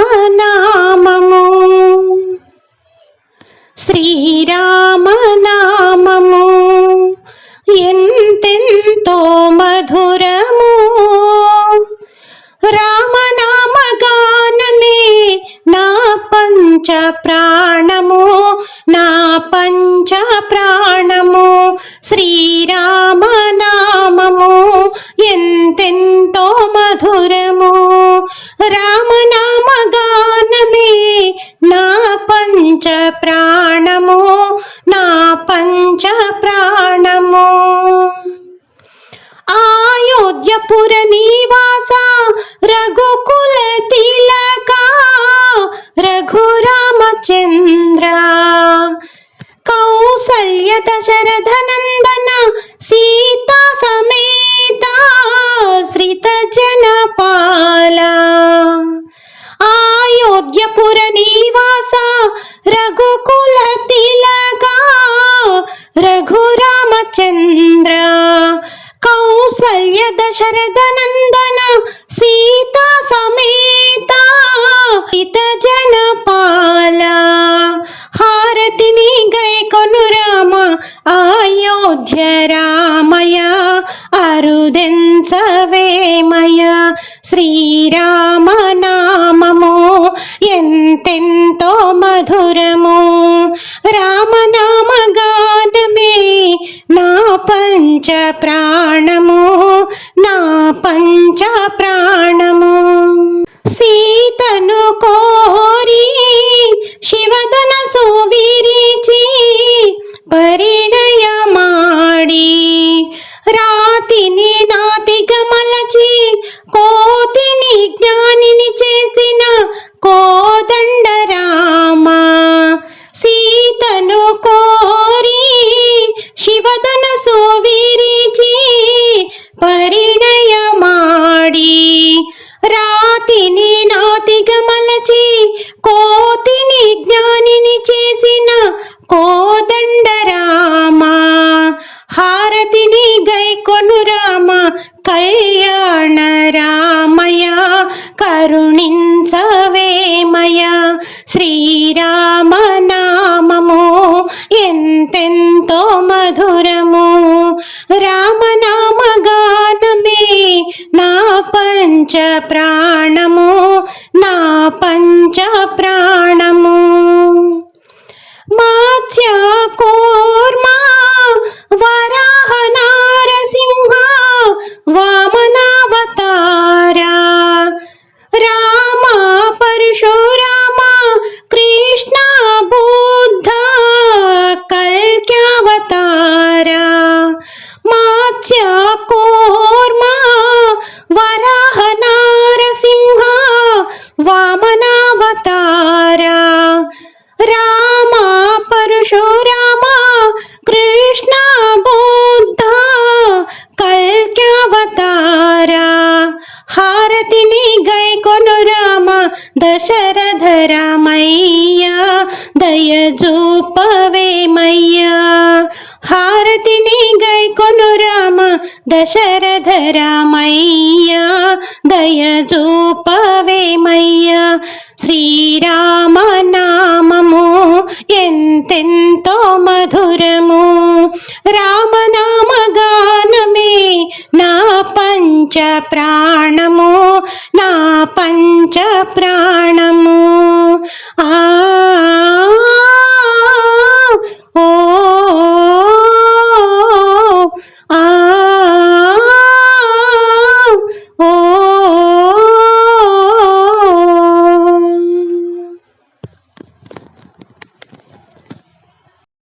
శ్రీరామనామము శ్రీరామనామము ఎంతెంతో మధురము రామనామగానమే నా పంచ ప్రాణము నా పంచ ప్రాణము శ్రీరామనామము ఎంతెంతో మధురము రామనామగానమే నా పంచ ప్రాణము నా పంచ ప్రాణము అయోధ్యపుర నివాస రఘుకుల తిలక రఘురామచంద్ర కౌసల్య దశరథ నందన సీతా సమేత శ్రిత జనపాల అయోధ్యపుర నివాస రఘుకుల తిలక రఘురామచంద్ర కౌసల్య దశరథ నందన సీతా సమేత హిత జనపాల హారతిని గైకొను రామ అయోధ్య రామయ అరుదెంచవేమయ శ్రీరామనామము ఎంతెంతో మధురము రామనామగానమే నా పంచ ప్రాణము నా పంచ ప్రాణము సీతను కోరి శివధనసు విరిచి పరిణయమాడి రాతిని నాతిగా మలచి కోతిని జ్ఞానిని చేసిన కోదండ రామ సీతను కోరి శివధనసు విరిచి పరిణయమాడి రాతిని నాతిగా మలచి కోతిని జ్ఞానిని చేసిన కోదండ రామ హారతిని గైకొను రామ కళ్యాణ రామయ కరుణించవేమయ శ్రీరామనామము ఎంతెంతో మధురము రామనామగానమే నా పంచ ప్రాణము నా పంచ ప్రాణము మాత్స్య కూర్మ వరాహ నారసింహ వామనావతార రామ పరశురామ కృష్ణ బుద్ధ కల్క్యావతార మాత్స్య కూర్మ వరాహ నారసింహ వామనావతార రామ పరశురామ కృష్ణ బుద్ధ కల్క్యావతార హారతిని గైకొను రామ దశరథ రామయ్య దయజూపవేమయ్య హారతిని గైకొను రామ దశరథ రామయ్య దయజూపవేమయ్య శ్రీరామనామము ఎంతెంతో మధురము రామనామగానమే నా పంచ ప్రాణము నా పంచ ప్రాణము